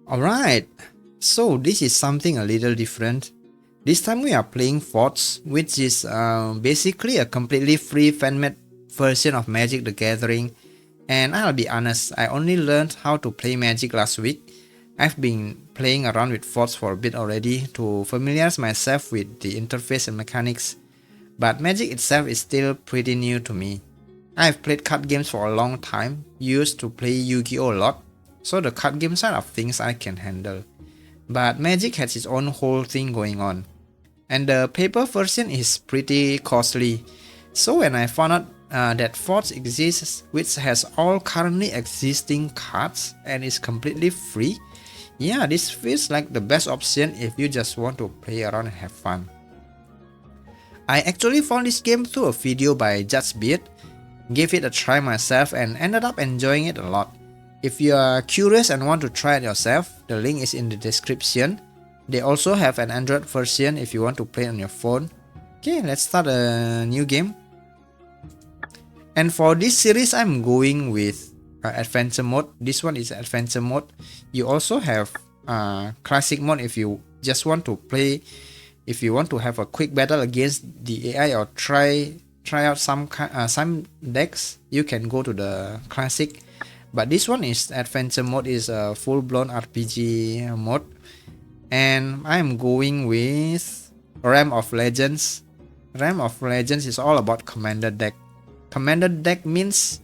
Alright, so this is something a little different. This time we are playing Forge, which is basically a completely free fan-made version of Magic the Gathering. And I'll be honest, I only learned how to play Magic last week. I've been playing around with Forge for a bit already to familiarize myself with the interface and mechanics, but Magic itself is still pretty new to me. I've played card games for a long time, used to play Yu-Gi-Oh! A lot, so the card game side of things I can handle. But Magic has its own whole thing going on, and the paper version is pretty costly. So when I found out that Forge exists, which has all currently existing cards and is completely free, yeah, this feels like the best option if you just want to play around and have fun. I actually found this game through a video by Judge Beard, gave it a try myself and ended up enjoying it a lot. If you are curious and want to try it yourself, the link is in the description. They also have an Android version if you want to play on your phone. Okay, let's start a new game. And for this series, I'm going with Adventure mode. This one is Adventure mode. You also have Classic mode if you just want to play. If you want to have a quick battle against the AI or try out some decks, you can go to the Classic. But this one is Adventure mode, is a full-blown RPG mode. And I'm going with Realm of Legends. Realm of Legends is all about Commander deck. Commander deck means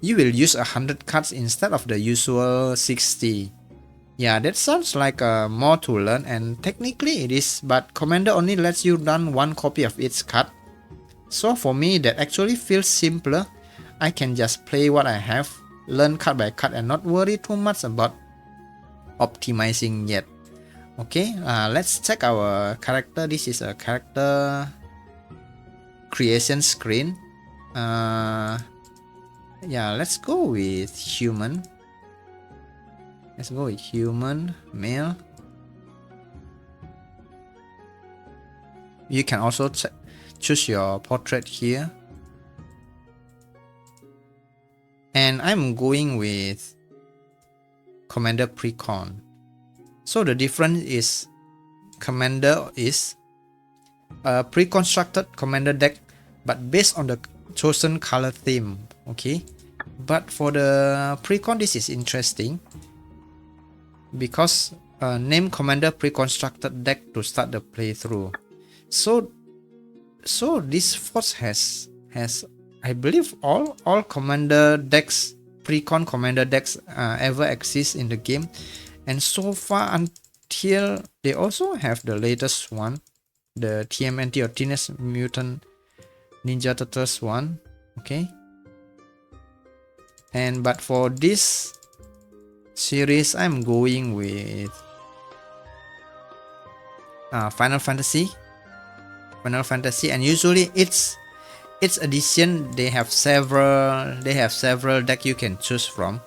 you will use 100 cards instead of the usual 60. Yeah, that sounds like more to learn, and technically it is, but Commander only lets you run one copy of each card. So for me, that actually feels simpler. I can just play what I have, learn card by card and not worry too much about optimizing yet. Okay, let's check our character. This is a character creation screen. Yeah, let's go with human. Let's go with human, male. You can also choose your portrait here. And I'm going with Commander Precon. So the difference is Commander is a pre-constructed Commander deck, but based on the chosen color theme. Okay, but for the Precon, this is interesting because name Commander pre-constructed deck to start the playthrough. So this Force has I believe all Commander decks, Precon Commander decks ever exist in the game, and so far until they also have the latest one, the TMNT or Teenage Mutant Ninja Turtles one. Okay, and but for this series, I'm going with Final Fantasy, and usually its edition they have several deck you can choose from.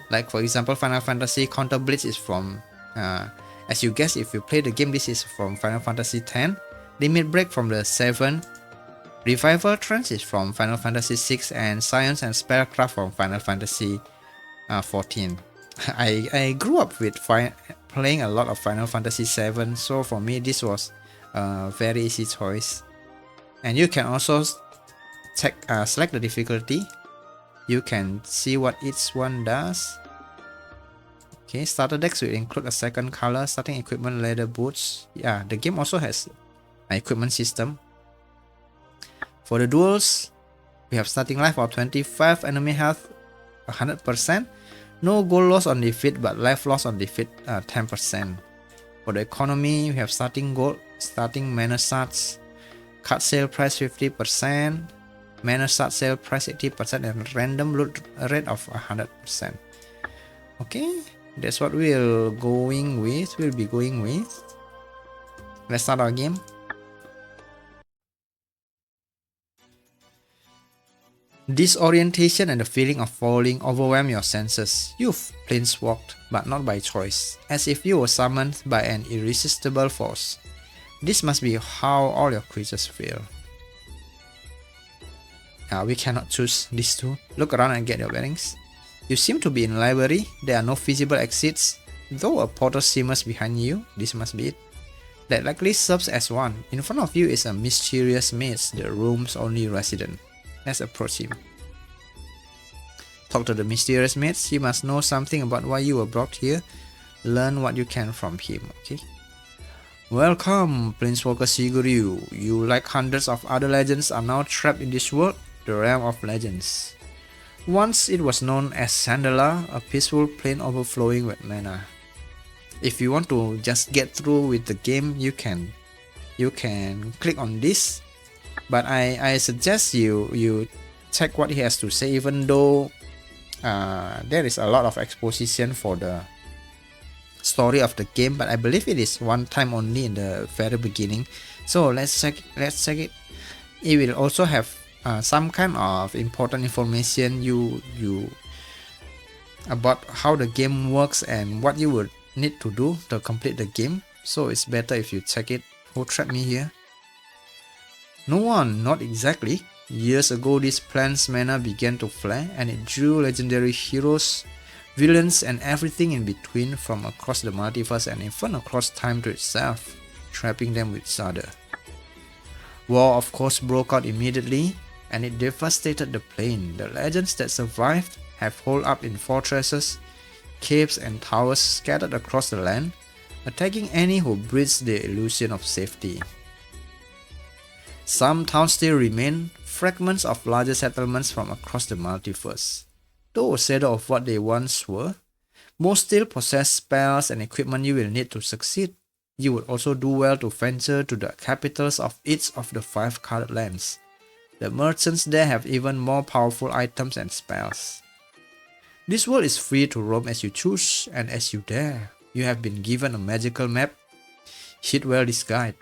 Like for example, Final Fantasy Counter Blitz is from as you guess if you play the game, this is from Final Fantasy X. Limit Break from the 7. Revival Trance is from Final Fantasy VI, and Science and Spellcraft from Final Fantasy 14. I grew up with playing a lot of Final Fantasy VII, so for me this was a very easy choice. And you can also select the difficulty. You can see what each one does. Okay, starter decks will include a second color, starting equipment, leather boots. Yeah, the game also has an equipment system. For the duels, we have starting life of 25, enemy health 100%, no gold loss on defeat but life loss on defeat 10%. For the economy, we have starting gold, starting mana stats, card sale price 50%, mana start sale price 80%, and random loot rate of 100%. Okay, that's what we'll be going with. Let's start our game. Disorientation and the feeling of falling overwhelm your senses. You've planeswalked, but not by choice, as if you were summoned by an irresistible force. This must be how all your creatures feel. We cannot choose these two. Look around and get your bearings. You seem to be in library. There are no feasible exits. Though a portal shimmers behind you, this must be it. That likely serves as one. In front of you is a mysterious maze, the room's only resident. Let's approach him. Talk to the mysterious maze. He must know something about why you were brought here. Learn what you can from him, okay? Welcome, Planeswalker CygRyu. You, like hundreds of other legends, are now trapped in this world, the realm of legends. Once it was known as Sandala, a peaceful plane overflowing with mana. If you want to just get through with the game, you can click on this, but I suggest you check what he has to say, even though there is a lot of exposition for the story of the game, but I believe it is one time only in the very beginning. So let's check it. It will also have some kind of important information you about how the game works and what you would need to do to complete the game. So it's better if you check it. Who trapped me here? No one, not exactly. Years ago, this planet's mana began to flare, and it drew legendary heroes, villains, and everything in between from across the multiverse and even across time to itself, trapping them with each other. War, of course, broke out immediately, and it devastated the plane. The legends that survived have holed up in fortresses, caves, and towers scattered across the land, attacking any who breathes the illusion of safety. Some towns still remain, fragments of larger settlements from across the multiverse. Though a shadow of what they once were, most still possess spells and equipment you will need to succeed. You would also do well to venture to the capitals of each of the 5 colored lands. The merchants there have even more powerful items and spells. This world is free to roam as you choose and as you dare. You have been given a magical map, hid well disguised.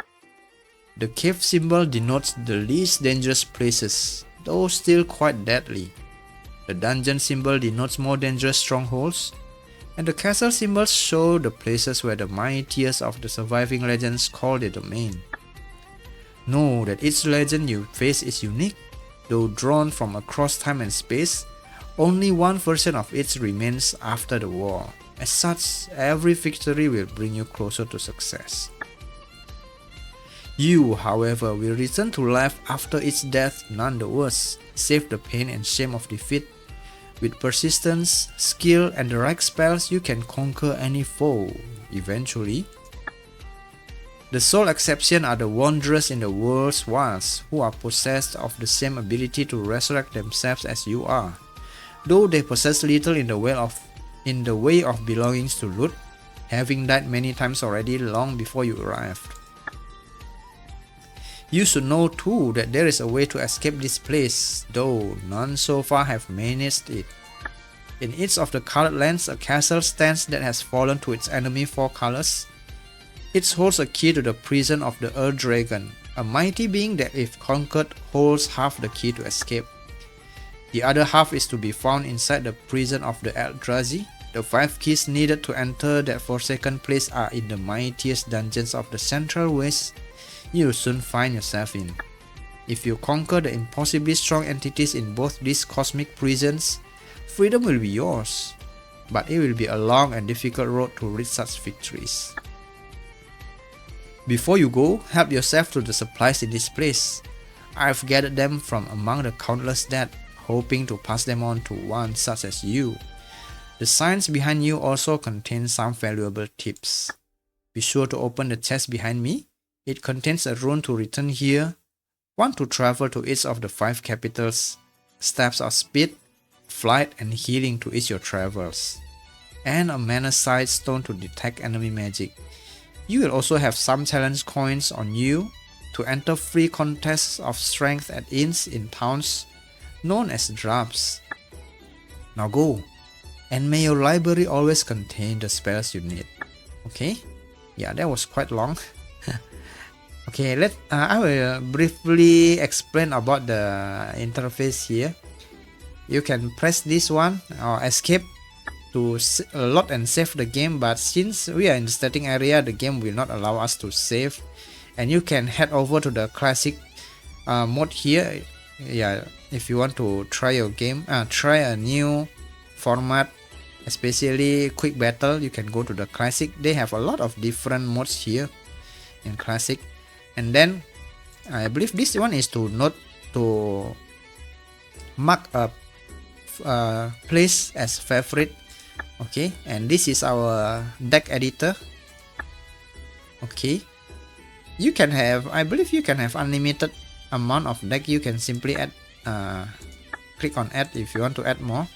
The cave symbol denotes the least dangerous places, though still quite deadly. The dungeon symbol denotes more dangerous strongholds, and the castle symbols show the places where the mightiest of the surviving legends call their domain. Know that each legend you face is unique, though drawn from across time and space. Only one version of it remains after the war. As such, every victory will bring you closer to success. You, however, will return to life after its death none the worse. Save the pain and shame of defeat. With persistence, skill, and the right spells, you can conquer any foe, eventually. The sole exception are the wanderers in the world's wilds, who are possessed of the same ability to resurrect themselves as you are, though they possess little in the way of belongings to loot, having died many times already long before you arrived. You should know too that there is a way to escape this place, though none so far have managed it. In each of the colored lands, a castle stands that has fallen to its enemy 4 colors. It holds a key to the prison of the Earth Dragon, a mighty being that if conquered holds half the key to escape. The other half is to be found inside the prison of the Eldrazi. The 5 keys needed to enter that forsaken place are in the mightiest dungeons of the Central West you'll soon find yourself in. If you conquer the impossibly strong entities in both these cosmic prisons, freedom will be yours, but it will be a long and difficult road to reach such victories. Before you go, help yourself to the supplies in this place. I've gathered them from among the countless dead, hoping to pass them on to one such as you. The signs behind you also contain some valuable tips. Be sure to open the chest behind me. It contains a rune to return here, one to travel to each of the 5 capitals, steps of speed, flight, and healing to ease your travels, and a mana side stone to detect enemy magic. You will also have some challenge coins on you to enter free contests of strength at inns in towns known as drafts. Now go, and may your library always contain the spells you need. Okay? Yeah, that was quite long. Okay, I will briefly explain about the interface here. You can press this one or escape to load and save the game, but since we are in the starting area, the game will not allow us to save. And you can head over to the classic mode here. Yeah, if you want to try your game, try a new format especially quick battle, you can go to the classic. They have a lot of different modes here in classic. And then I believe this one is to mark a place as favorite. Okay, and this is our deck editor. Okay, you can have, I believe you can have unlimited amount of deck. You can simply add, click on add if you want to add more.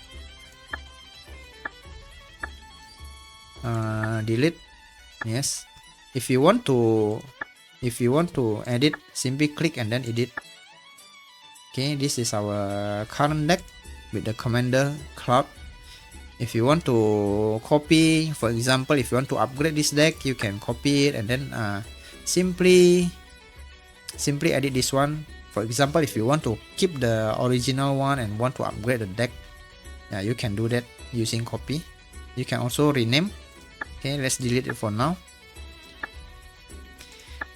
Delete. Yes, if you want to edit, simply click and then edit. Okay, this is our current deck with the commander cloud. If you want to copy, for example, if you want to upgrade this deck, you can copy it and then simply edit this one. For example, if you want to keep the original one and want to upgrade the deck, yeah, you can do that using copy. You can also rename. Okay, let's delete it for now.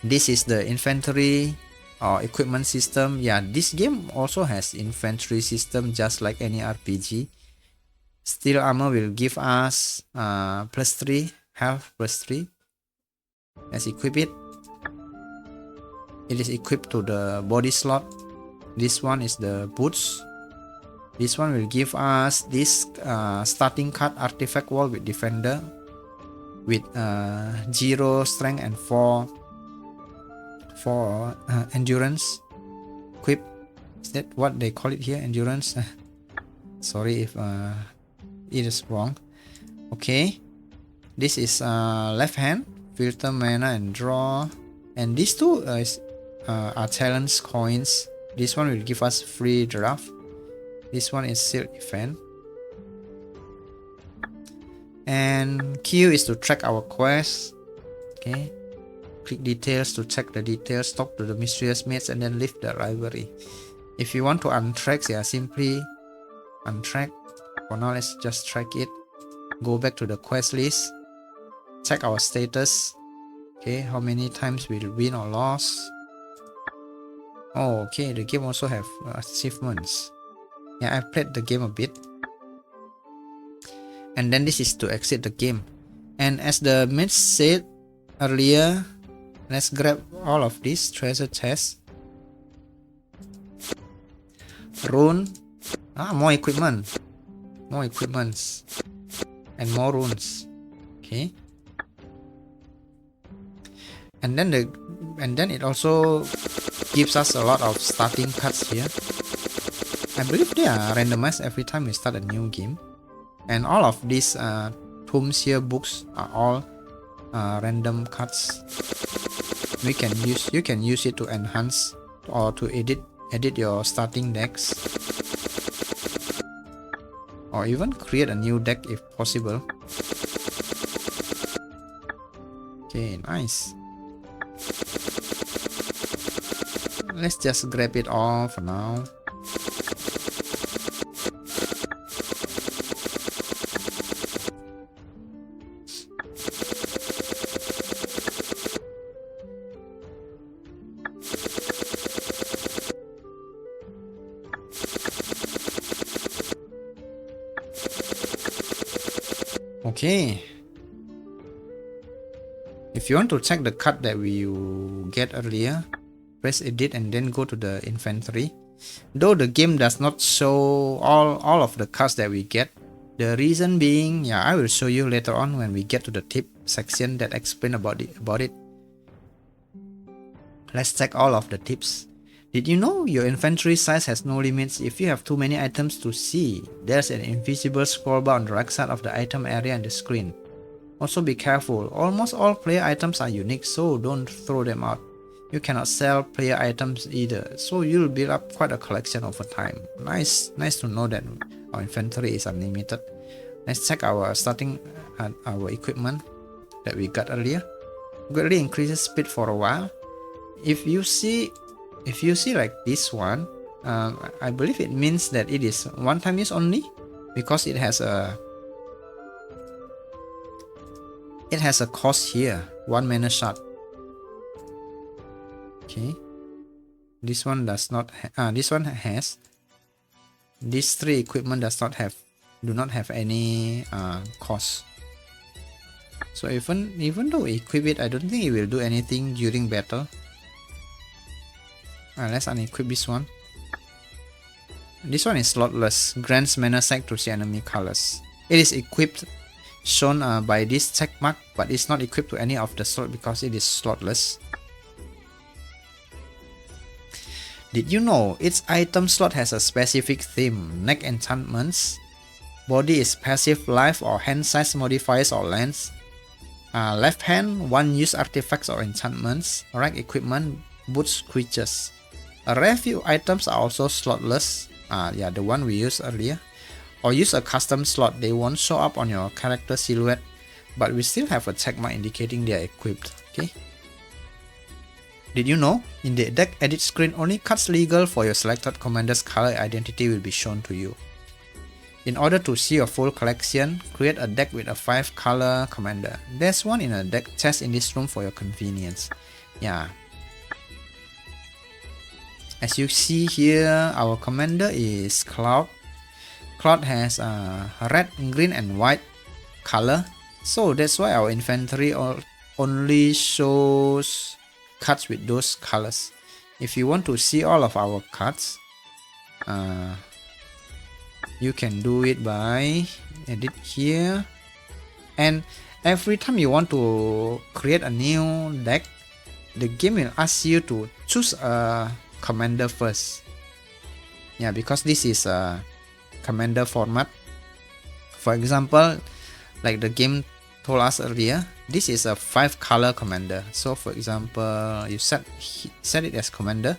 This is the inventory or equipment system. Yeah, this game also has inventory system just like any RPG. Steel armor will give us +3 health, +3. Let's equip it. It is equipped to the body slot. This one is the boots. This one will give us this starting card artifact wall with defender with 0 strength and 4 endurance. Equip. Is that what they call it here? Endurance. Sorry if it is wrong. Okay, this is left hand, filter mana and draw, and these two are talents coins. This one will give us free draft. This one is seal event. And Q is to track our quest. Okay, click details to check the details, talk to the mysterious mates, and then leave the library. If you want to untrack, yeah, simply untrack. For now, let's just track it. Go back to the quest list, check our status. Okay, how many times we win or lost. Oh, okay, the game also have achievements. Yeah, I've played the game a bit. And then this is to exit the game. And as the mate said earlier, let's grab all of these treasure chests. Rune. More equipment. More equipments. And more runes. Okay. And then it also gives us a lot of starting cards here. I believe they are randomized every time we start a new game. And all of these tomes here, books, are all random cards. You can use it to enhance or to edit your starting decks, or even create a new deck if possible. Okay, nice. Let's just grab it all for now. Okay. If you want to check the card that you get earlier, press edit and then go to the inventory. Though the game does not show all of the cards that we get, the reason being, yeah, I will show you later on when we get to the tip section that explain about it. Let's check all of the tips. Did you know your inventory size has no limits? If you have too many items to see, there's an invisible scroll bar on the right side of the item area on the screen. Also be careful, almost all player items are unique, so don't throw them out. You cannot sell player items either, so you'll build up quite a collection over time. Nice to know that our inventory is unlimited. Let's check our starting our equipment that we got earlier. Greatly increases speed for a while. If you see like this one, I believe it means that it is one-time use only, because it has a cost here, 1 mana shot. Okay, this one does not. This one has. These 3 equipment does not have do not have any cost. So even though we equip it, I don't think it will do anything during battle. Let's unequip this one. This one is slotless, grants mana sack to see enemy colors. It is equipped, shown by this check mark, but it's not equipped to any of the slot because it is slotless. Did you know each item slot has a specific theme? Neck enchantments, body is passive life or hand size modifiers or lens. Left hand, one use artifacts or enchantments. Rank equipment, boots creatures. A rare few items are also slotless. Yeah, the one we used earlier. Or use a custom slot, they won't show up on your character silhouette, but we still have a check mark indicating they are equipped. Okay. Did you know? In the deck edit screen, only cards legal for your selected commander's color identity will be shown to you. In order to see your full collection, create a deck with a 5 color commander. There's one in a deck chest in this room for your convenience. Yeah. As you see here, our commander is Cloud. Cloud has red, green and white color. So that's why our inventory only shows cards with those colors. If you want to see all of our cards, you can do it by edit here. And every time you want to create a new deck, the game will ask you to choose a commander first. Yeah, because this is a commander format. For example, like the game told us earlier, this is a 5 color commander. So for example, you set it as commander.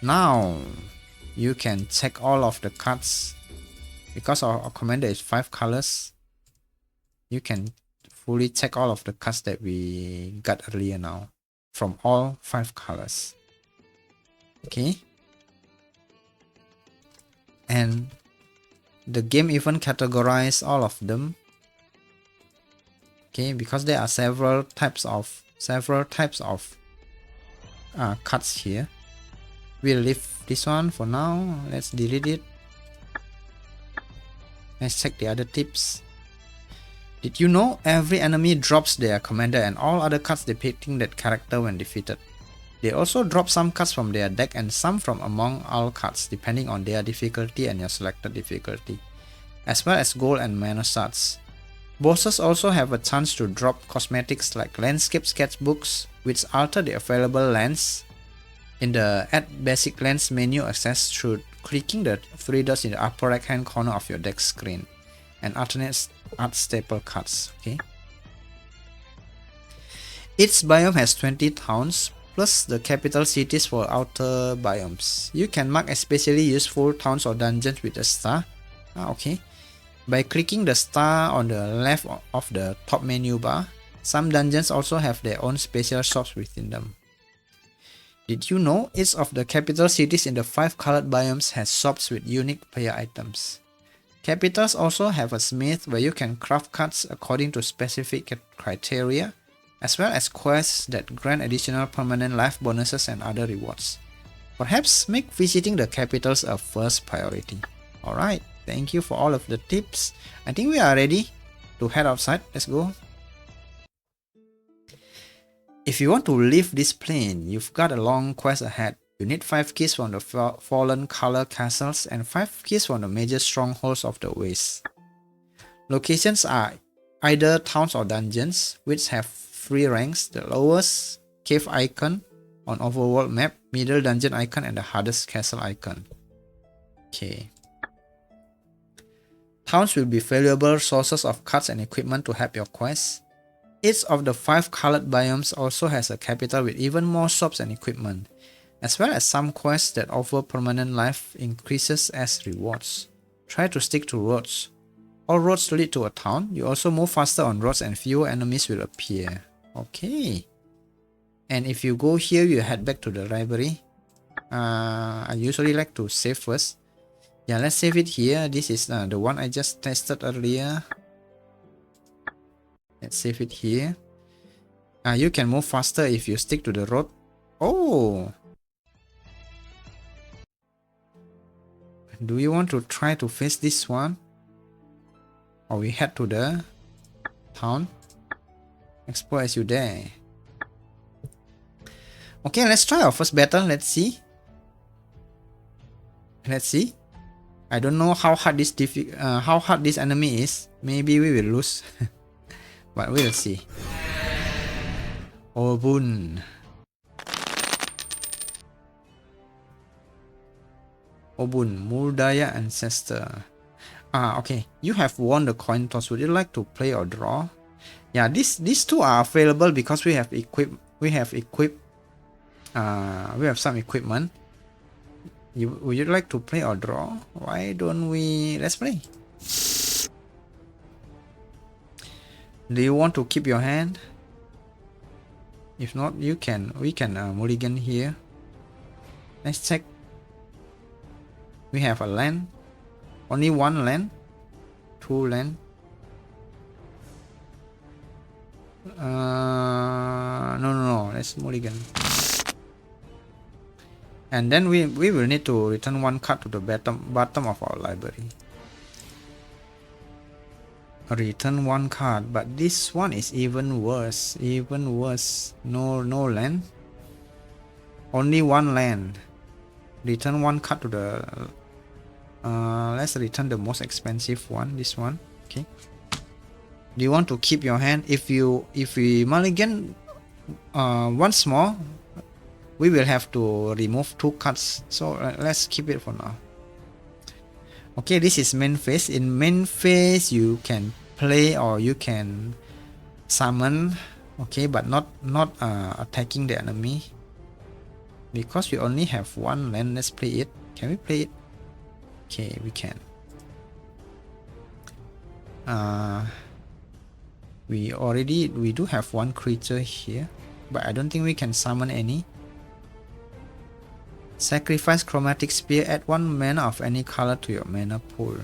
Now you can check all of the cards. Because our commander is 5 colors, you can fully check all of the cards that we got earlier now from all 5 colors. Okay. And the game even categorize all of them. Okay, because there are several types of cards here. We'll leave this one for now. Let's delete it. Let's check the other tips. Did you know every enemy drops their commander and all other cards depicting that character when defeated? They also drop some cards from their deck and some from among all cards depending on their difficulty and your selected difficulty, as well as gold and mana shards. Bosses also have a chance to drop cosmetics like landscape sketchbooks, which alter the available lands in the Add Basic Lands menu accessed through clicking the 3 dots in the upper right hand corner of your deck screen, and alternate art staple cards. Okay. Each biome has 20 towns plus the capital cities for outer biomes. You can mark especially useful towns or dungeons with a star. Okay. By clicking the star on the left of the top menu bar, some dungeons also have their own special shops within them. Did you know each of the capital cities in the 5 colored biomes has shops with unique player items? Capitals also have a smith where you can craft cards according to specific criteria, as well as quests that grant additional permanent life bonuses and other rewards. Perhaps make visiting the capitals a first priority. Alright, thank you for all of the tips. I think we are ready to head outside. Let's go. If you want to leave this plane, you've got a long quest ahead. You need 5 keys from the fallen color castles and 5 keys from the major strongholds of the West. Locations are either towns or dungeons, which have 3 ranks: the lowest cave icon on overworld map, middle dungeon icon, and the hardest castle icon. Okay. Towns will be valuable sources of cards and equipment to help your quest. Each of the 5 colored biomes also has a capital with even more shops and equipment, as well as some quests that offer permanent life increases as rewards. Try to stick to roads. All roads lead to a town. You also move faster on roads and fewer enemies will appear. Okay. And if you go here, you head back to the library. I usually like to save first. Yeah, let's save it here. This is the one I just tested earlier. Let's save it here. You can move faster if you stick to the road. Oh! Do you want to try to face this one? Or we head to the town. Explore as you dare. Okay, let's try our first battle. Let's see. Let's see. I don't know how hard this enemy is. Maybe we will lose, but we'll see. Obun. Obun, Murdaya ancestor. Okay. You have won the coin toss. Would you like to play or draw? Yeah, these two are available because we have some equipment. Would you like to play or draw? Why don't we let's play? Do you want to keep your hand? If not, we can mulligan here. Let's check. We have a land. Only one land. Two land. No. Let's mulligan. And then we will need to return one card to the bottom of our library. Return one card, but this one is even worse. No land. Only one land. Return one card to the let's return the most expensive one, this one. Okay. Do you want to keep your hand? If we mulligan once more, we will have to remove two cards. So let's keep it for now. Okay, this is main phase. In main phase, you can play or you can summon. Okay, but not attacking the enemy. Because we only have one land, let's play it. Can we play it? Okay, we can. We do have one creature here, but I don't think we can summon any. Sacrifice Chromatic Spear, add one mana of any color to your mana pool.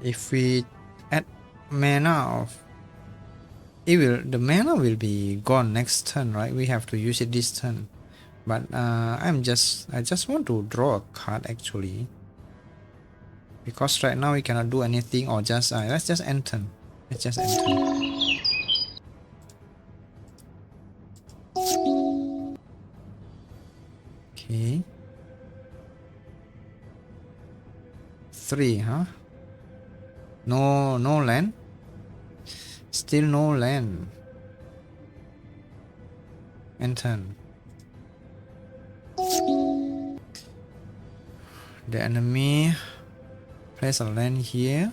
If we add mana of the mana will be gone next turn, right? We have to use it this turn. But I just want to draw a card actually. Because right now we cannot do anything or just let's just end turn. Let's just end turn. Okay. 3, huh? No land. Still no land. End turn. The enemy place a land here.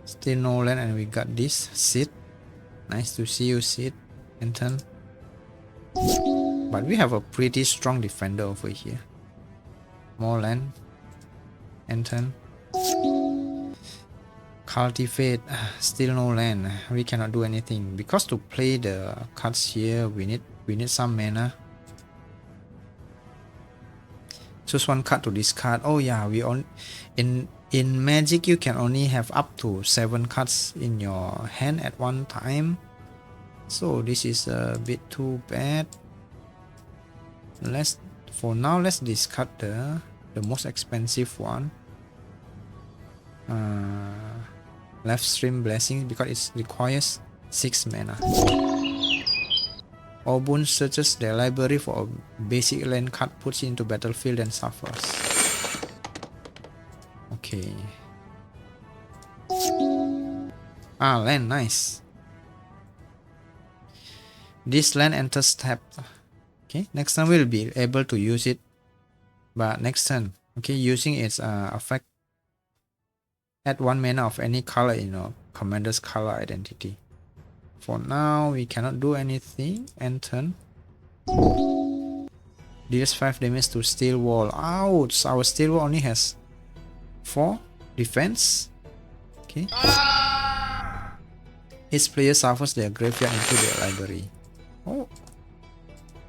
Still no land, and we got this Sid. Nice to see you, Sid. End turn. But we have a pretty strong defender over here. More land. End turn. Cultivate. Still no land. We cannot do anything because to play the cards here, we need some mana. Choose one card to discard. Oh yeah, in Magic you can only have up to 7 cards in your hand at one time. So this is a bit too bad. For now let's discard the most expensive one. Left Stream Blessing because it requires 6 mana. Obun searches their library for a basic land card, puts it into battlefield and suffers. Okay. Land, nice. This land enters tapped. Okay, next turn we'll be able to use it. But next turn, okay, using its effect, add 1 mana of any color in your commander's color identity. For now, we cannot do anything. End turn. Deals 5 damage to Steel Wall. Ouch! Our Steel Wall only has 4 defense. Okay. Each player suffers their graveyard into their library. Oh.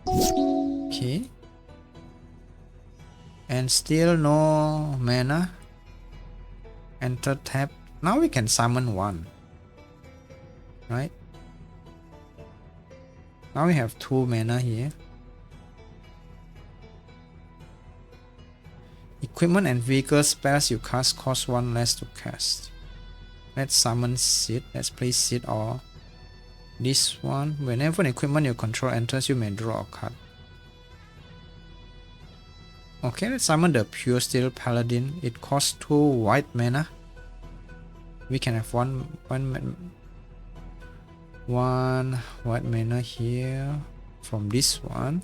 Okay. And still no mana. Enter tap. Now we can summon one. Right? Now we have 2 mana here. Equipment and vehicle spells you cast cost 1 less to cast. Let's summon Seed. Let's play Seed or this one. Whenever an equipment you control enters, you may draw a card. Okay, let's summon the Pure Steel Paladin. It costs 2 white mana. We can have one white mana here from this one.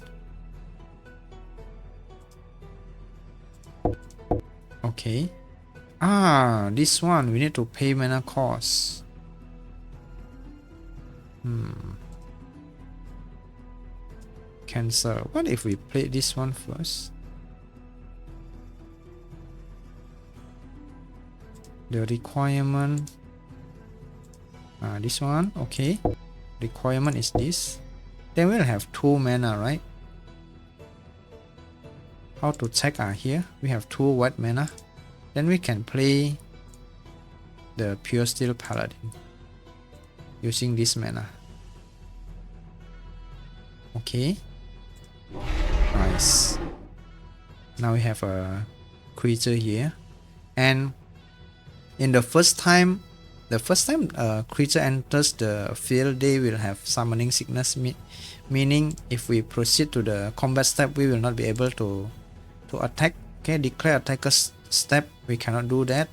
Okay. This one we need to pay mana cost. Cancel. What if we play this one first? The requirement. This one. Okay. Requirement is this. Then we'll have 2 mana, right? How to check here? We have 2 white mana. Then we can play the Pure Steel Paladin using this mana. Okay. Nice. Now we have a creature here. And in the first time a creature enters the field, they will have summoning sickness, meaning if we proceed to the combat step, we will not be able to attack. Okay, declare attacker step, we cannot do that.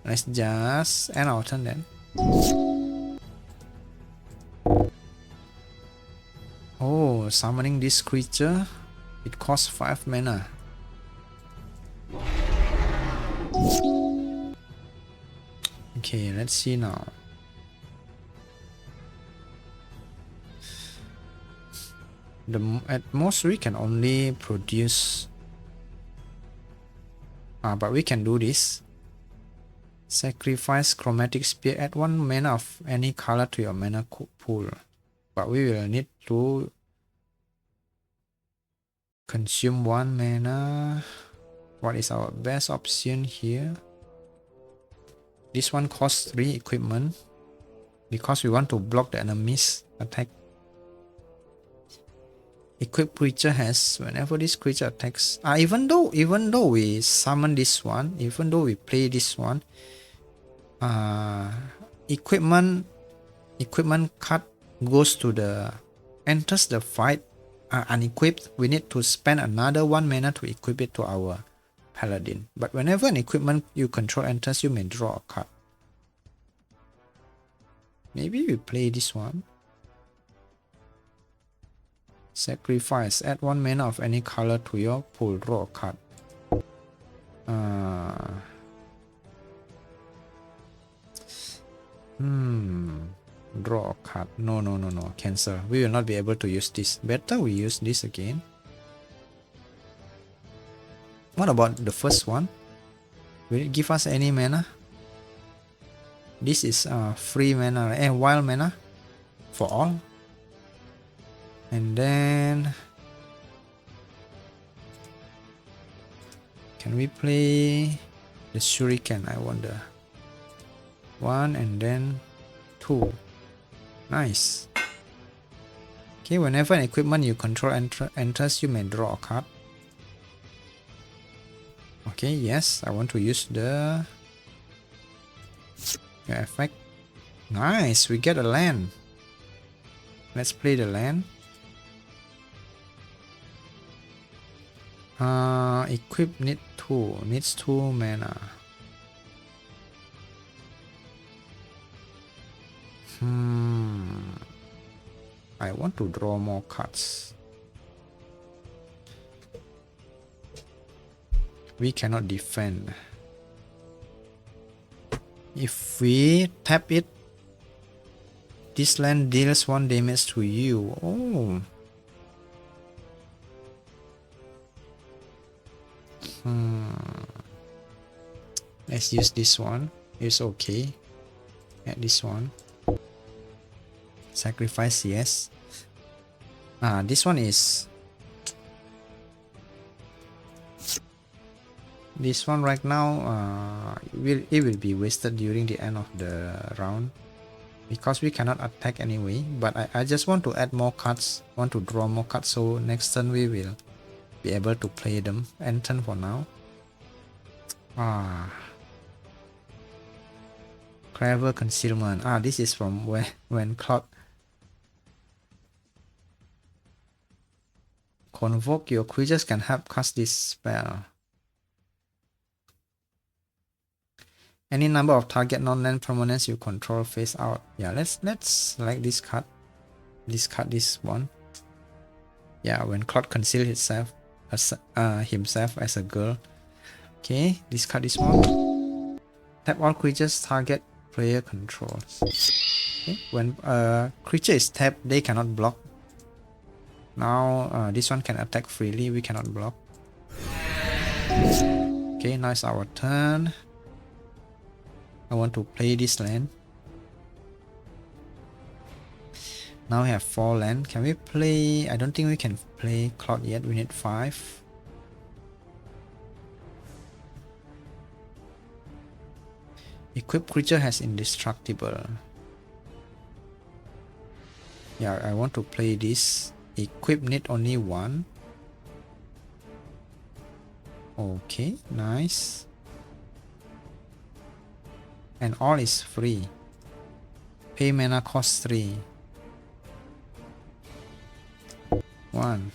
Let's just end our turn then. Oh, summoning this creature, it costs 5 mana. Okay, let's see now. At most we can only produce, but we can do this. Sacrifice Chromatic Spear, add 1 mana of any color to your mana pool, but we will need to consume 1 mana. What is our best option here? This one costs 3 equipment because we want to block the enemy's attack. Equipped creature has, whenever this creature attacks, even though we summon this one, even though we play this one, equipment card goes to enters the fight unequipped. We need to spend another 1 mana to equip it to our Paladin. But whenever an equipment you control enters, you may draw a card. Maybe we play this one. Sacrifice, add 1 mana of any color to your pool, draw a card. Draw a card. No. Cancel. We will not be able to use this. Better we use this again. What about the first one? Will it give us any mana? This is free mana and wild mana for all. And then can we play the Shuriken? I wonder. 1 and then 2. Nice. Okay, whenever an equipment you control enters, you may draw a card. Okay, yes, I want to use the effect. Nice, we get a land. Let's play the land. Equip needs 2 mana. I want to draw more cards. We cannot defend. If we tap it, this land deals 1 damage to you. Oh. Let's use this one. It's okay. Add this one. Sacrifice, yes. This one is. This one right now, it will be wasted during the end of the round because we cannot attack anyway, but I just want to add more cards, want to draw more cards, so next turn we will be able to play them. End turn for now. Clever concealment. This is from when Cloud convoke your creatures can help cast this spell. Any number of target non-land permanents you control face out. Yeah, let's select this card. Discard this one. Yeah, when Cloud conceal himself as a girl. Okay, discard this one. Tap all creatures target player controls. Okay, when a creature is tapped, they cannot block. Now this one can attack freely, we cannot block. Okay, now it's our turn. I want to play this land. Now we have 4 land. Can we play? I don't think we can play Cloud yet. We need 5. Equip creature has indestructible. Yeah, I want to play this. Equip need only 1. Okay, nice. And all is free. Pay mana cost 3. 1,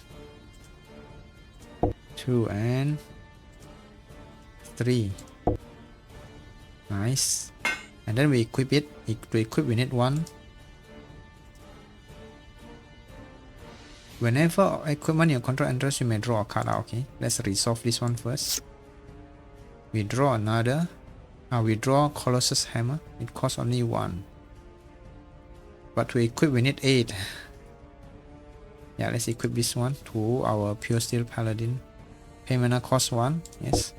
2, and 3. Nice. And then we equip it. To equip we need 1. Whenever equipment your control enters, you may draw a card out. Okay, let's resolve this one first. We draw another. We draw Colossus Hammer. It costs only 1. But to equip we need 8. Yeah, let's equip this one to our Pure Steel Paladin. Pay mana cost 1. Yes.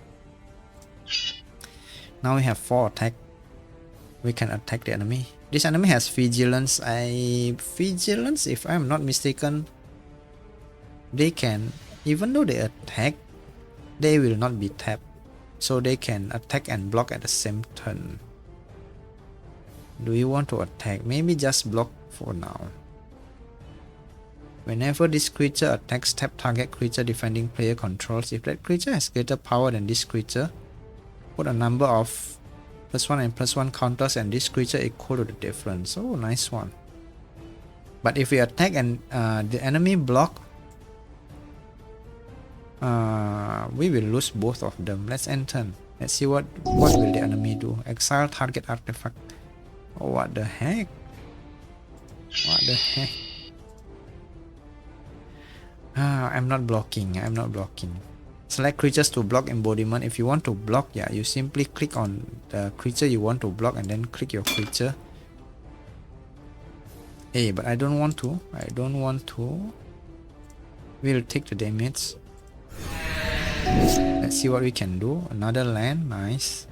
Now we have 4 attack. We can attack the enemy. This enemy has Vigilance. Vigilance, if I'm not mistaken, they can, even though they attack, they will not be tapped. So they can attack and block at the same turn. Do we want to attack? Maybe just block for now. Whenever this creature attacks, tap target creature defending player controls. If that creature has greater power than this creature, put a number of +1 and +1 counters and this creature equal to the difference. Oh, nice one. But if we attack and the enemy block, we will lose both of them. Let's end turn. Let's see what will the enemy do. Exile target artifact. Oh, what the heck? What the heck? I'm not blocking. Select creatures to block embodiment. If you want to block, yeah, you simply click on the creature you want to block and then click your creature. Hey, but I don't want to. We'll take the damage. Let's see what we can do. Another land. Nice.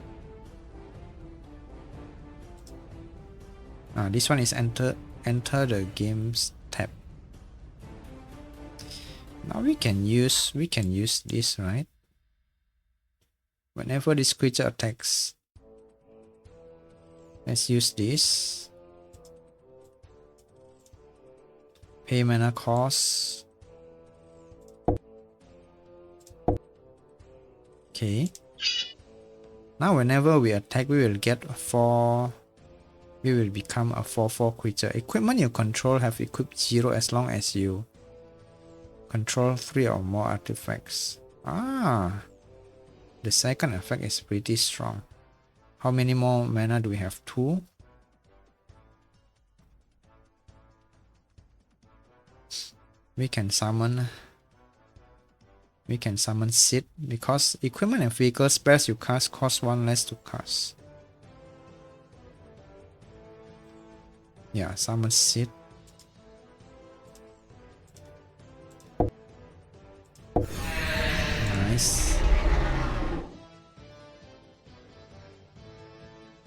This one is enter the game's tab. Now we can use this, right? Whenever this creature attacks, let's use this. Pay mana cost. Okay. Now whenever we attack, we will get a 4. We will become a 4/4 creature. Equipment you control have equipped 0 as long as you control 3 or more artifacts. The second effect is pretty strong. How many more mana do we have? 2. We can summon Sid because equipment and vehicle spells you cast cost 1 less to cast. Yeah, summon Sid. Nice.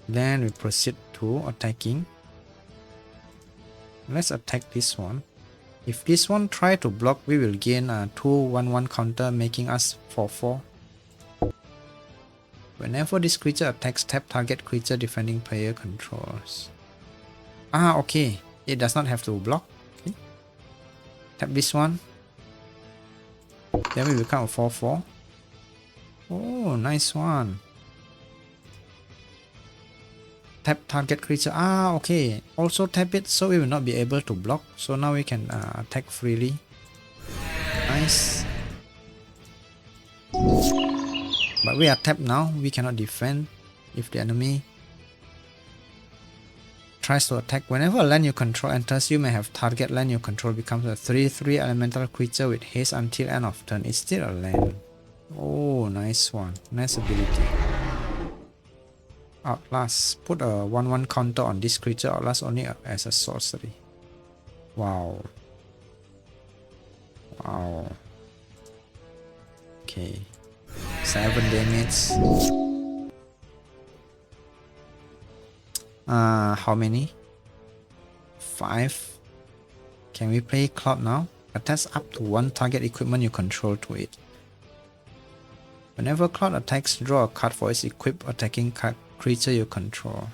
Then we proceed to attacking. Let's attack this one. If this one try to block, we will gain a 2/1/1 counter, making us 4/4. Whenever this creature attacks, tap target creature defending player controls. Ah, okay. It does not have to block. Okay. Tap this one. Then we become a 4/4. Oh, nice one. Tap target creature. Ah, okay. Also tap it so we will not be able to block. So now we can attack freely. Nice. But we are tapped now. We cannot defend if the enemy tries to attack. Whenever a land you control enters, you may have target land you control becomes a 3/3 elemental creature with haste until end of turn. It's still a land. Oh, nice one. Nice ability. Outlast. Put a 1/1 counter on this creature. Outlast only as a sorcery. Wow. Wow. Okay. 7 damage. How many? 5. Can we play Cloud now? Attach up to 1 target equipment you control to it. Whenever Cloud attacks, draw a card for its equipped attacking creature you control.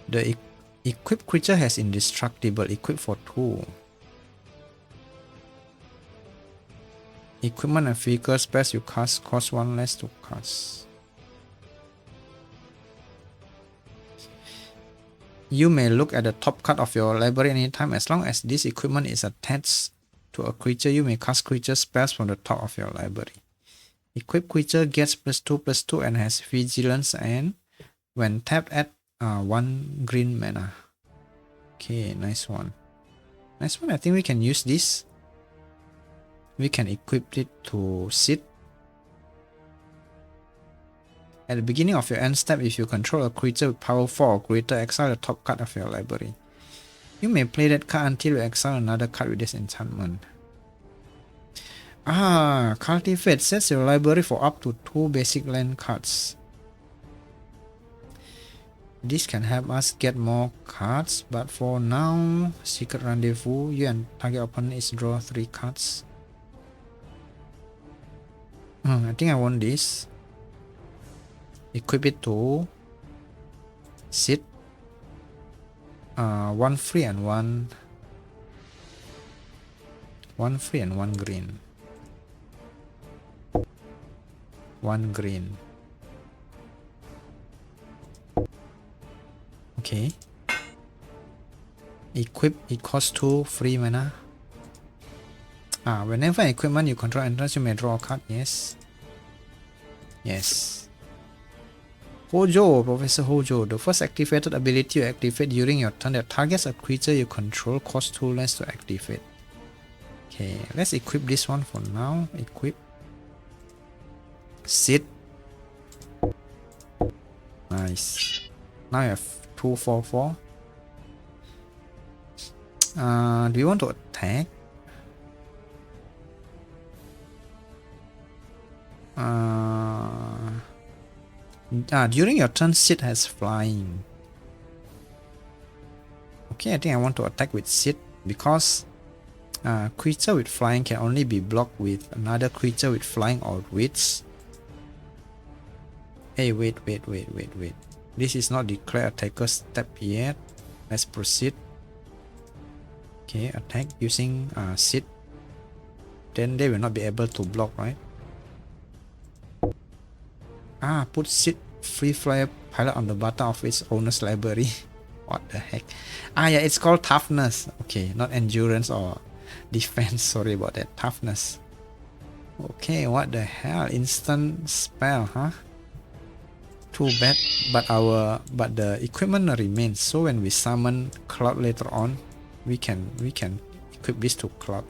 The equipped creature has indestructible, equipped for 2. Equipment and vehicle spells you cast cost 1 less to cast. You may look at the top card of your library anytime. As long as this equipment is attached to a creature, you may cast creature spells from the top of your library. Equipped creature gets +2/+2 and has vigilance, and when tapped at 1 green mana. Okay, nice one. Nice one. I think we can use this. We can equip it to sit. At the beginning of your end step, if you control a creature with power 4 or greater, exile the top card of your library. You may play that card until you exile another card with this enchantment. Cultivate sets your library for up to 2 basic land cards. This can help us get more cards, but for now, Secret Rendezvous, you and target opponent is draw 3 cards. I think I want this. Equip it to sit. 1 free and 1 free and 1 green. 1 green. Okay. Equip, it costs 2 free mana. Whenever equipment you control enters, you may draw a card. Yes. Yes. Hojo, Professor Hojo. The first activated ability you activate during your turn that targets a creature you control costs 2 less to activate. Okay, let's equip this one for now. Equip. Sit. Nice. Now you have 2/4/4. Do you want to attack? During your turn, Sit has flying. Okay, I think I want to attack with Sit because creature with flying can only be blocked with another creature with flying or wits. Hey, wait. This is not declare attacker step yet. Let's proceed. Okay, attack using Sit. Then they will not be able to block, right? Put Sit free flyer pilot on the bottom of its owner's library. What the heck? Yeah, it's called toughness. Okay, not endurance or defense. Sorry about that. Toughness. Okay, what the hell? Instant spell, huh? Too bad. But the equipment remains. So when we summon Cloud later on, we can equip this to Cloud.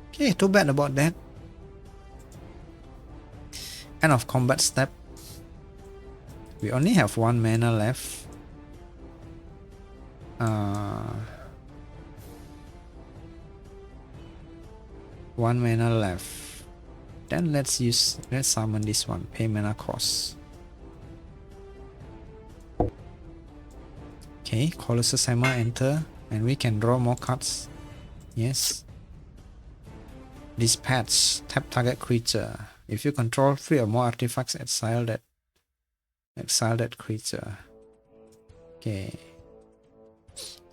Okay, too bad about that. End of combat step. We only have 1 mana left. 1 mana left. Then let's summon this one. Pay mana cost. Okay, Colossus Hammer enter, and we can draw more cards. Yes. Dispatch. Tap target creature. If you control 3 or more artifacts, exile that Exile that creature. Okay.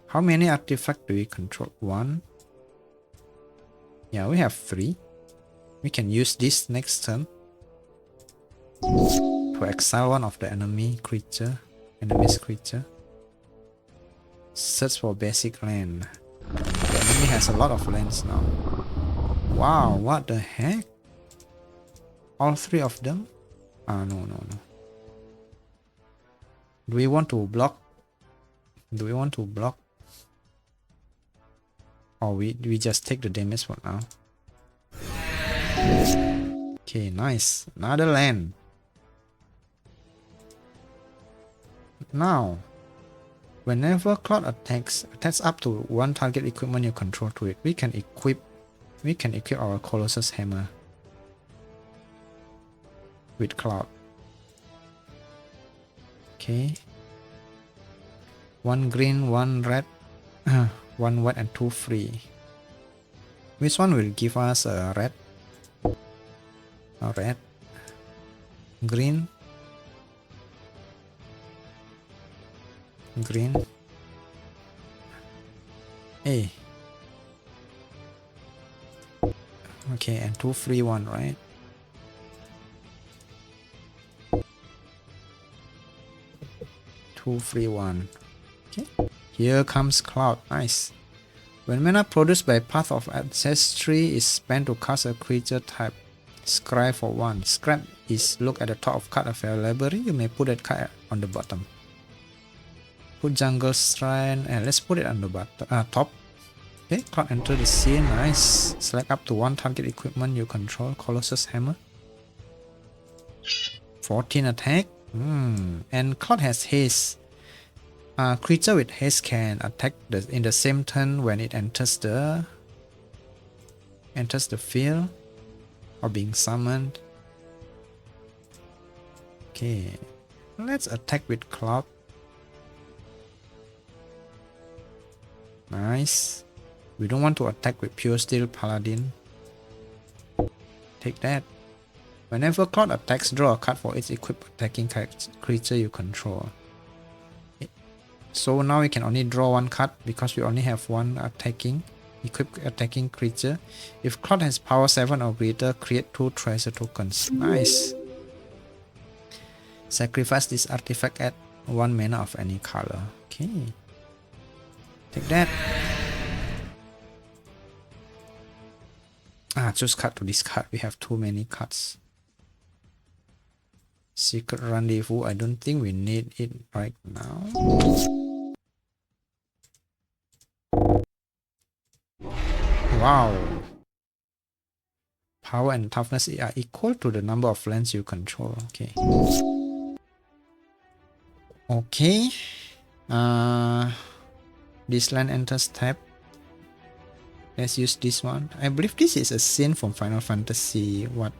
How many artifacts do we control? 1. Yeah, we have 3. We can use this next turn to exile one of the enemy's creature. Search for basic land. The enemy has a lot of lands now. Wow, what the heck? All 3 of them? Ah, no. Do we want to block? Or we just take the damage for now? Okay, nice. Another land. Now, whenever Cloud attacks up to 1 target equipment you control to it, we can equip our Colossus Hammer with Cloud. Okay. 1 green, 1 red, 1 white and 2 free. Which one will give us a red? A red, green, hey. Okay, and 2 free 1, right? Two free 1. Okay, here comes Cloud. Nice. When mana produced by Path of Ancestry is spent to cast a creature type, scry for 1. Scrap is look at the top of card of your library. You may put that card on the bottom. Put Jungle Shrine and let's put it on the bottom, top. Okay, Cloud enter the scene. Nice. Select up to 1 target equipment you control. Colossus Hammer. 14 attack. And Cloud has haste. Creature with haste can attack in the same turn when it enters the field or being summoned. Okay, let's attack with Cloud. Nice. We don't want to attack with Pure Steel Paladin. Take that. Whenever Cloud attacks, draw a card for each equipped attacking creature you control. So now we can only draw 1 card because we only have 1 equipped attacking creature. If Cloud has power 7 or greater, create 2 treasure tokens. Nice. Sacrifice this artifact at 1 mana of any color. Okay. Take that. Choose card to discard. We have too many cards. Secret Rendezvous. I don't think we need it right now. Wow. Power and toughness are equal to the number of lands you control. Okay. Okay. This land enters tap. Let's use this one. I believe this is a scene from Final Fantasy what?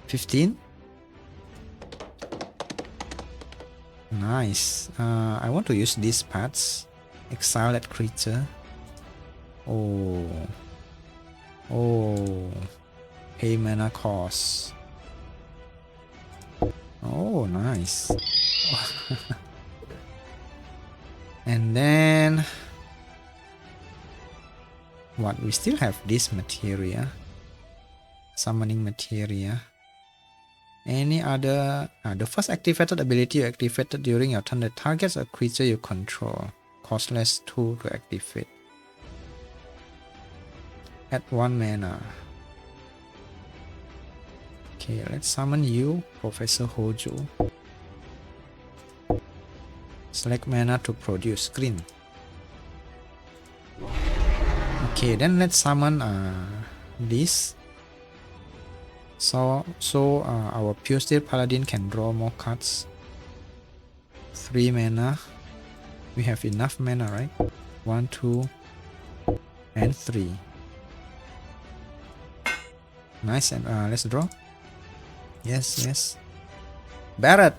15. Nice. I want to use these paths. Exile that creature. Oh. Pay mana cost. Oh, nice. And then what? We still have this materia. Summoning materia. Any other? The first activated ability you activated during your turn that targets a creature you control. Cost less 2 to activate. Add 1 mana. Okay, let's summon you, Professor Hojo. Select mana to produce green. Okay, then let's summon this. So our Pure Steel Paladin can draw more cards. 3 mana. We have enough mana, right? 1, 2, and 3. Nice, and let's draw. Yes. Barret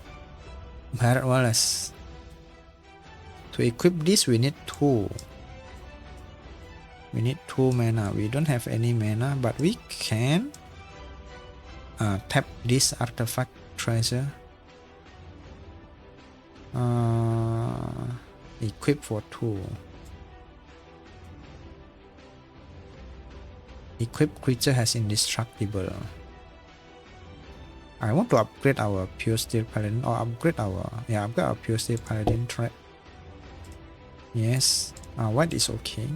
Wallace. To equip this, we need 2. We need 2 mana. We don't have any mana, but we can tap this artifact treasure. Equip for 2. Equip creature has indestructible. I want to upgrade our pure steel paladin, or upgrade our pure steel paladin threat. Yes, white is okay.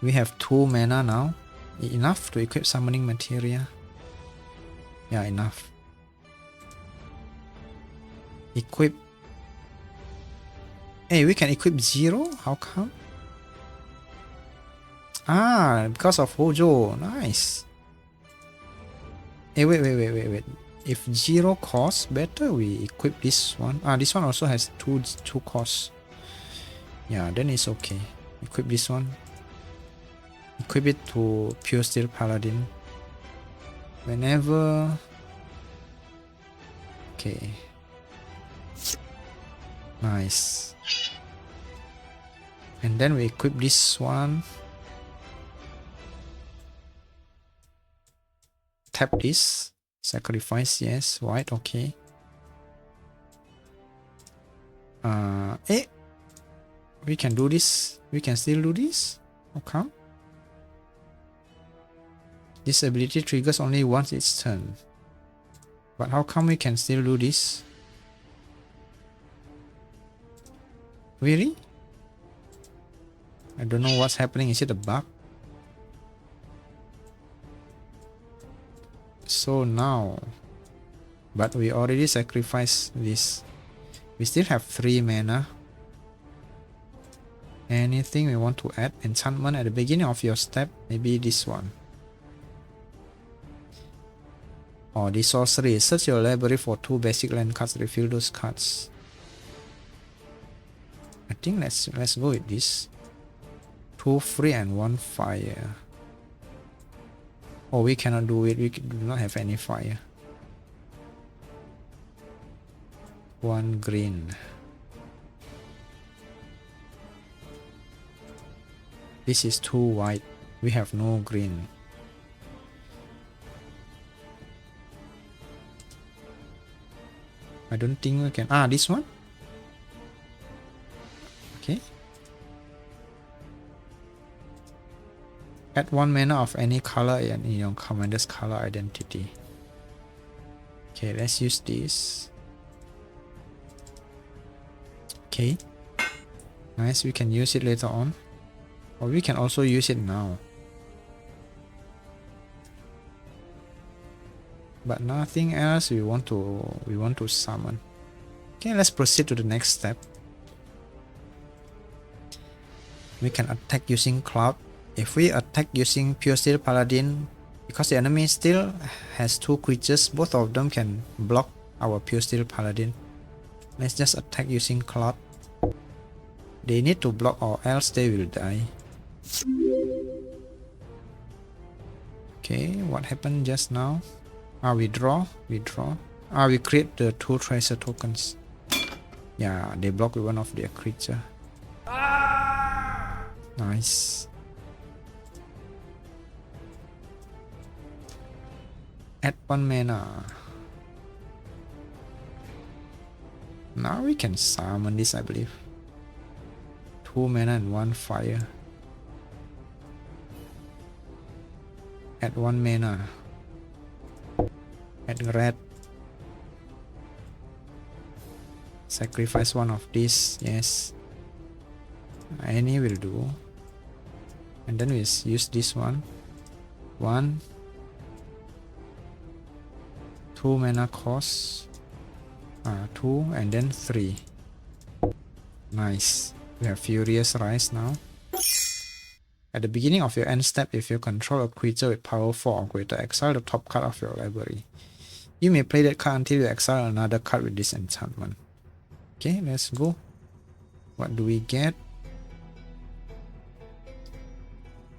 We have 2 mana now. Enough to equip summoning materia. Yeah, enough. Equip. Hey, we can equip 0? How come? Because of Hojo. Nice. Hey, wait. If 0 costs, better we equip this one. This one also has 2 costs. Yeah, then it's okay. Equip this one. Equip it to pure steel paladin. Whenever. Okay. Nice. And then we equip this one. Tap this. Sacrifice, yes. White, okay. We can do this. We can still do this. How come? This ability triggers only once its turn. But how come we can still do this? Really? I don't know what's happening. Is it a bug? So now, but we already sacrificed this. We still have 3 mana. Anything we want to add? Enchantment at the beginning of your step? Maybe this one. Or the sorcery. Search your library for 2 basic land cards. Refill those cards. I think let's go with this. 2 free and 1 fire. Oh, we cannot do it. We do not have any fire. 1 green. This is 2 white. We have no green. I don't think we can. This one? Okay. Add 1 mana of any color in your commander's color identity. Okay, let's use this. Okay. Nice, we can use it later on. Or we can also use it now. But nothing else we want to summon. Okay, let's proceed to the next step. We can attack using cloud. If we attack using pure steel paladin, because the enemy still has 2 creatures, both of them can block our pure steel paladin. Let's just attack using cloud. They need to block or else they will die. Okay, what happened just now? We draw. We create the 2 treasure tokens. Yeah, they block with one of their creature. Nice. Add 1 mana. Now we can summon this, I believe. 2 mana and 1 fire. Add 1 mana. Add red. Sacrifice one of these. Yes. Any will do. And then we use this one. 1. 2 mana cost. 2 and then 3. Nice. We have Furious Rise now. At the beginning of your end step, if you control a creature with power 4 or greater, exile the top card of your library. You may play that card until you exile another card with this enchantment. Okay, let's go. What do we get?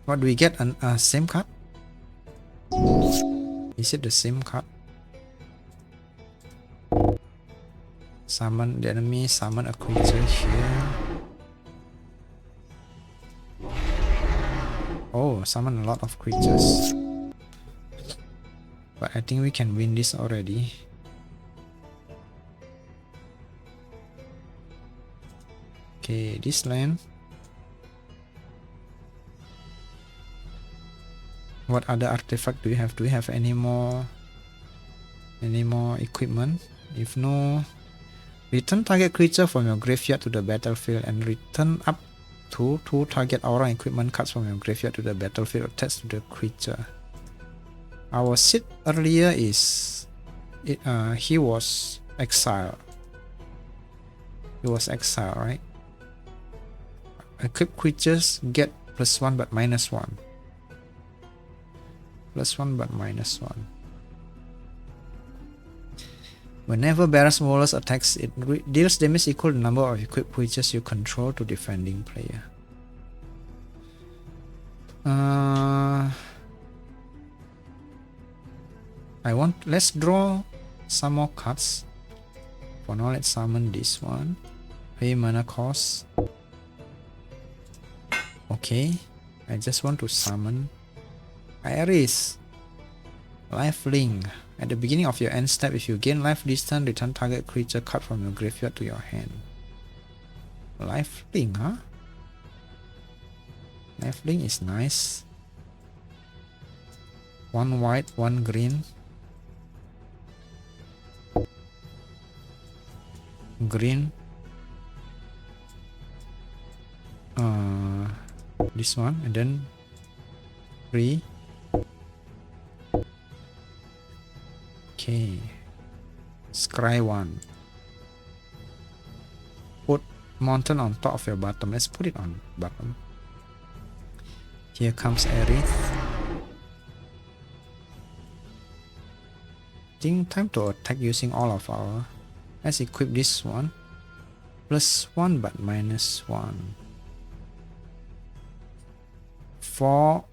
What do we get? Same card? Is it the same card? Summon the enemy, summon a creature here. Oh, summon a lot of creatures. But I think we can win this already. Okay, this land. What other artifact do we have? Do we have any more equipment? If no, return target creature from your graveyard to the battlefield and return up to 2 target aura equipment cards from your graveyard to the battlefield attached to the creature. Our Sid earlier is he was exiled. He was exiled, right? Equipped creatures get +1 but -1. +1 but -1. Whenever Barras Molars attacks, it deals damage equal to the number of equipped creatures you control to defending player. Let's draw some more cards. For now, let's summon this one. Pay mana cost. Okay, I just want to summon Iris. Lifelink. At the beginning of your end step, if you gain life this turn, return target creature card from your graveyard to your hand. Lifelink, huh? Lifelink is nice. 1 white, 1 green. Green. This one, and then 3. Okay. Scry 1. Put mountain on top of your bottom. Let's put it on bottom. Here comes Aerith. Think time to attack using all of our. Let's equip this one. +1 but -1. 4,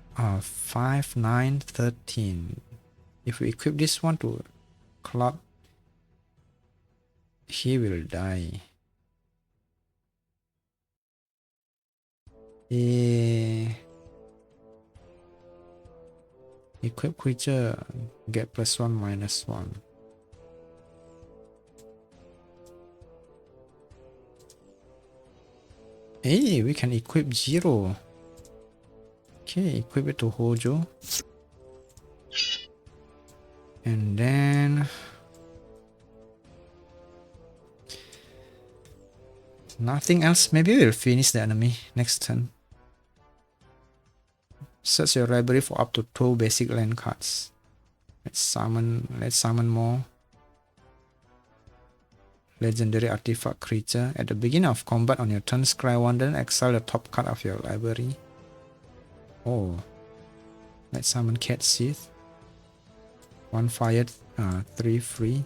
5, 9, 13. If we equip this one to Cloud, he will die. Equip creature get +1 -1. Hey, we can equip 0. Okay, equip it to Hojo. And then nothing else. Maybe we'll finish the enemy next turn. Search your library for up to 2 basic land cards. Let's summon more legendary artifact creature. At the beginning of combat on your turn, scry 1, then exile the top card of your library. Oh, let's summon Cat Sith. 1 fire, 3 free.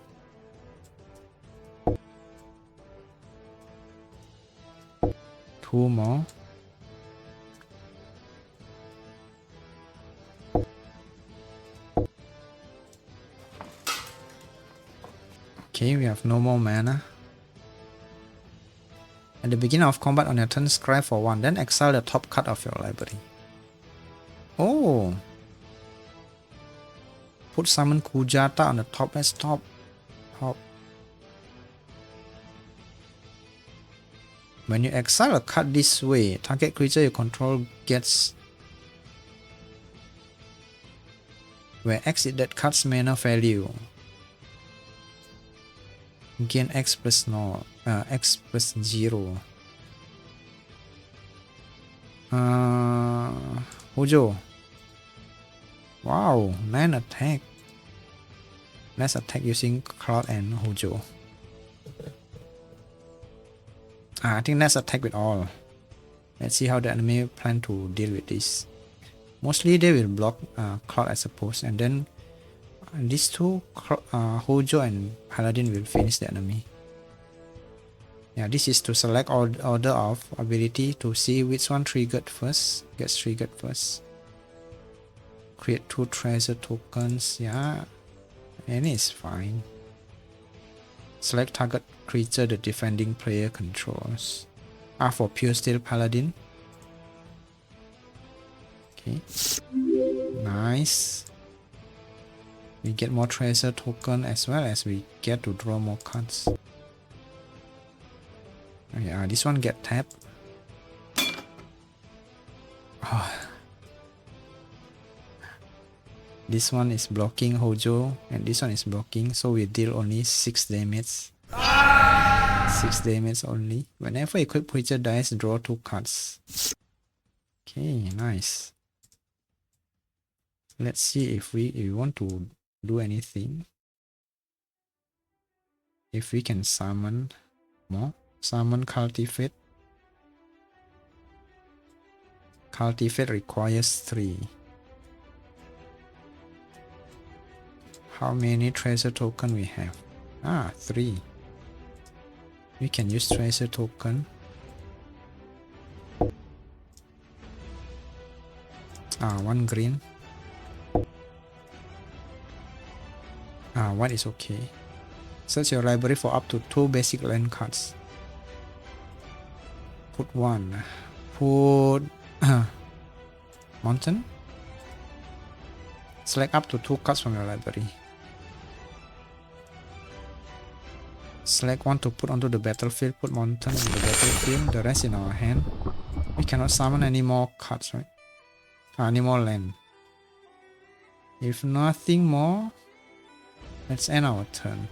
Two more. Okay, we have no more mana. At the beginning of combat on your turn, scry for 1, then exile the top card of your library. Oh! Put summon Kujata on the top. Let's top. When you exile a card this way, target creature you control gets where X is that card's mana value. Gain X plus no, X plus 0. Hojo. Wow, 9 attack. Let's attack using Cloud and Hojo. I think let's attack with all. Let's see how the enemy plan to deal with this. Mostly they will block Cloud, I suppose, and then these two, Hojo and Paladin, will finish the enemy. Yeah, this is to select order of ability to see which one gets triggered first. Create 2 treasure tokens. Yeah, any is fine. Select target creature the defending player controls. For pure steel paladin. Okay, nice. We get more treasure token as well as we get to draw more cards. Yeah, this one get tapped. Oh. This one is blocking Hojo and this one is blocking, so we deal only 6 damage. 6 damage only. Whenever equipped creature dies, draw 2 cards. Okay, nice. Let's see if we want to do anything. If we can summon more. Summon Cultivate. Cultivate requires 3. How many treasure token we have? 3. We can use treasure token. 1 green. 1 is okay. Search your library for up to 2 basic land cards. Put 1. Put Mountain. Select up to 2 cards from your library. Select 1 to put onto the battlefield. Put Mountain in the battlefield. The rest in our hand. We cannot summon any more cards, right? Any more land. If nothing more, let's end our turn.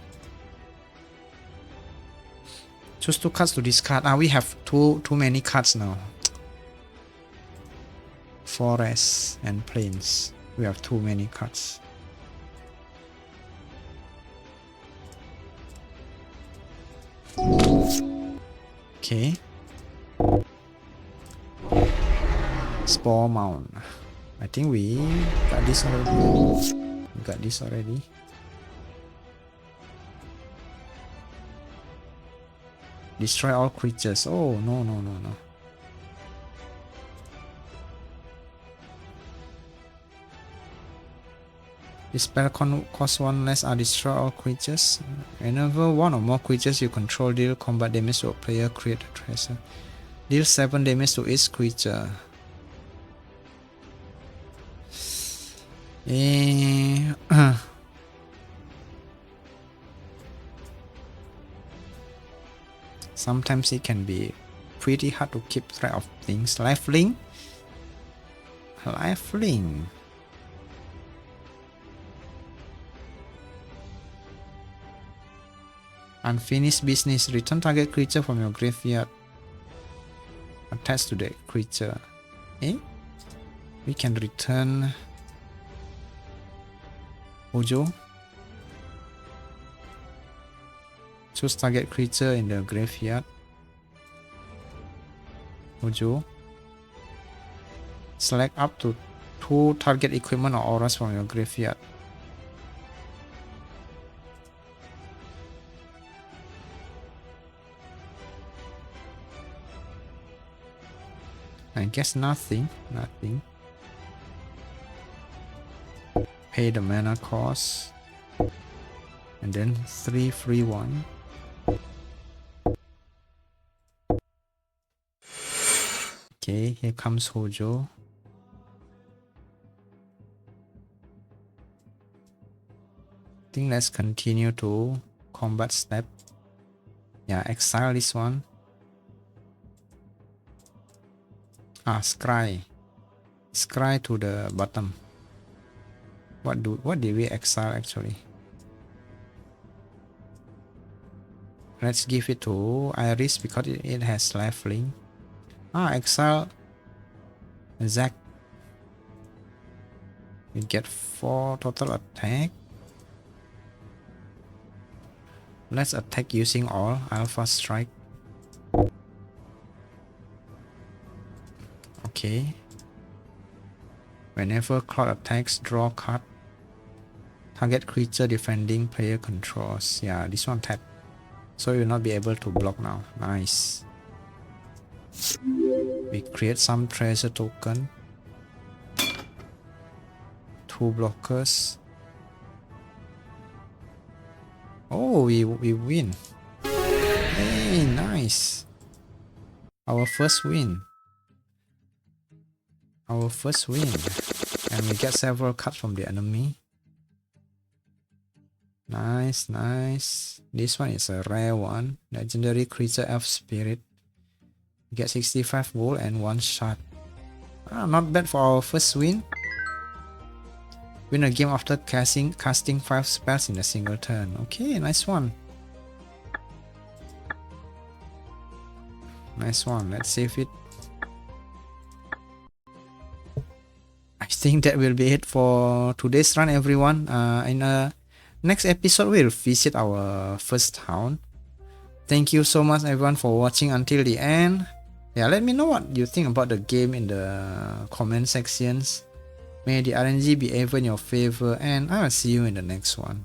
Choose 2 cards to discard. We have too many cards now. Forests and plains. We have too many cards. Okay. Spore Mound. I think we got this already. Destroy all creatures. Oh, no. This spell costs 1 less. Destroy all creatures. Whenever 1 or more creatures you control deal combat damage to a player, create a treasure. Deal 7 damage to each creature. Sometimes it can be pretty hard to keep track of things. Lifelink. Unfinished business. Return target creature from your graveyard. Attached to the creature. We can return Hojo. Choose target creature in the graveyard. Hojo. Select up to 2 target equipment or auras from your graveyard. I guess nothing. Pay the mana cost. And then 3 free 1. Okay, here comes Hojo. I think let's continue to combat step. Yeah, exile this one. Scry to the bottom. What did we exile actually? Let's give it to Iris because it has lifelink. Exile Zack. We get 4 total attack. Let's attack using all Alpha Strike. Okay. Whenever Cloud attacks, draw card. Target creature defending player controls. Yeah, this one tap. So you will not be able to block now. Nice. We create some treasure token. 2 blockers. Oh, we win. Hey, nice. Our first win. And we get several cards from the enemy. Nice, nice. This one is a rare one. Legendary creature elf spirit. Get 65 gold and 1 shot. Not bad for our first win. Win a game after casting 5 spells in a single turn. Okay, nice one. Nice one. Let's save it. I think that will be it for today's run, everyone. In the next episode, we'll visit our first town. Thank you so much, everyone, for watching until the end. Yeah, let me know what you think about the game in the comment sections. May the RNG be ever in your favor, and I will see you in the next one.